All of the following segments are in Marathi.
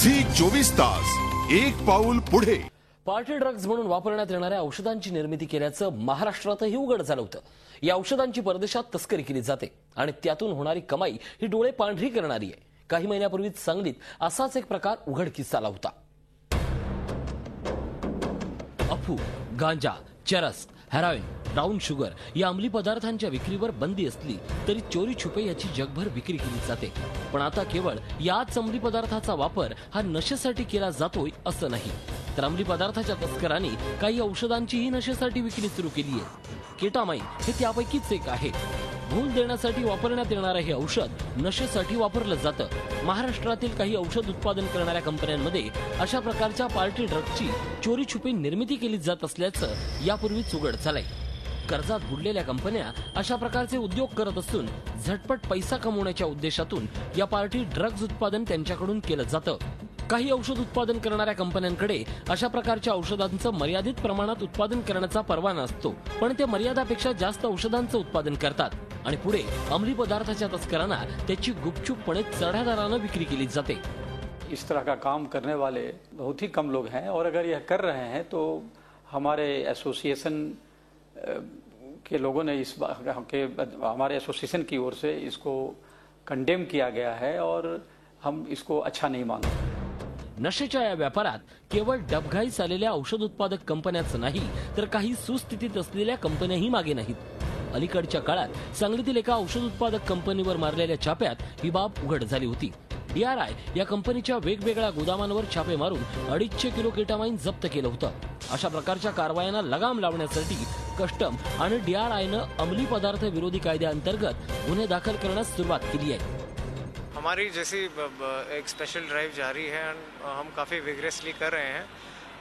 झी 24 तास एक पाऊल पुढे। पार्टी ड्रग्ज म्हणून वापरण्यात येणाऱ्या औषधांची निर्मिती केल्याचं महाराष्ट्रातही उघड झालं होतं। या औषधांची परदेशात तस्करी केली जाते आणि त्यातून होणारी कमाई ही डोळे पांढरी करणारी आहे। काही महिन्यापूर्वीच सांगलीत असाच एक प्रकार उघडकीस आला होता। अफू, गांजा, चरस, हेरोइन, ब्राउन शुगर या अंमली पदार्थांच्या विक्रीवर बंदी असली तरी चोरी छुपे याची जगभर विक्री केली जाते। पण आता केवळ याच अंमली पदार्थाचा वापर हा नशेसाठी केला जातोय असं नाही, तर अंमली पदार्थाच्या तस्करांनी काही औषधांचीही नशेसाठी विक्री सुरू केली आहे। केटामाइन हे त्यापैकीच एक आहे। भूल देण्यासाठी वापरण्यात येणारे हे औषध नशेसाठी वापरलं जातं। महाराष्ट्रातील काही औषध उत्पादन करणाऱ्या कंपन्यांमध्ये अशा प्रकारच्या पार्टी ड्रग्जची चोरी छुपे निर्मिती केली जात असल्याचं यापूर्वीच उघड झालंय। कर्जात बुडलेल्या कंपन्या अशा प्रकारचे उद्योग करत असून झटपट पैसा कमवण्याच्या उद्देशातून या पार्टी ड्रग्ज उत्पादन त्यांच्याकडून केलं जातं। काही औषध उत्पादन करणाऱ्या कंपन्यांकडे अशा प्रकारच्या औषधांचं मर्यादित प्रमाणात उत्पादन करण्याचा परवाना असतो, पण ते मर्यादापेक्षा जास्त औषधांचं उत्पादन करतात आणि पुढे अंमली पदार्थाच्या तस्करांना त्याची गुपचूपपणे चढ्या दराने विक्री केली जाते। इस तरह का काम करने वाले बहुत ही कम लोग हैं और अगर यह कर रहे हैं तो हमारे एसोसिएशन के लोगों ने हमारे एसोसिएशन की ओर से इसको कंडेम किया गया है और हम इसको अच्छा नहीं मानते। नशेच्या या व्यापारात केवळ डबघाईस आलेल्या औषध उत्पादक कंपन्याच नाही, तर काही सुस्थितीत असलेल्या कंपन्याही मागे नाहीत। अलीकडच्या काळात सांगलीतील एका औषध उत्पादक कंपनीवर मारलेल्या छाप्यात ही बाब उघड झाली होती। DRI या कंपनीच्या वेगवेगळ्या गोदामांवर छापे मारून 250 किलो केटामाइन जप्त केलं होतं। अशा प्रकारच्या कारवायांना लगाम लावण्यासाठी कस्टम आणि DRIनं अंमली पदार्थ विरोधी कायद्याअंतर्गत गुन्हे दाखल करण्यास सुरुवात केली आहे। हमारी जैसी एक स्पेशल ड्राइव जारी है, हम काफ़ी विग्रेसली कर रहे हैं।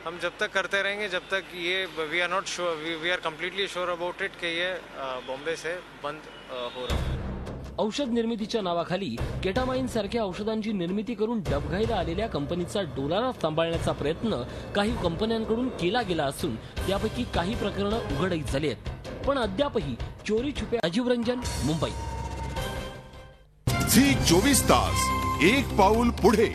हम जब तक करते रहेंगे जब तक ये we are completely sure about it कि ये बॉम्बे से बंद हो रहा है। औषध निर्मितीच्या नावाखाली केटामाइन सारख्या औषधांची निर्मिती करून डबघाईला आलेल्या कंपनीचा डोलारा सांभाळण्याचा प्रयत्न काही कंपन्यांकडून केला गेला असून त्यापैकी काही प्रकरणं उघडकीस झाली आहेत, पण अद्यापही चोरी छुपे। अजीव रंजन, मुंबई। झी 24 तास एक पाऊल पुढे।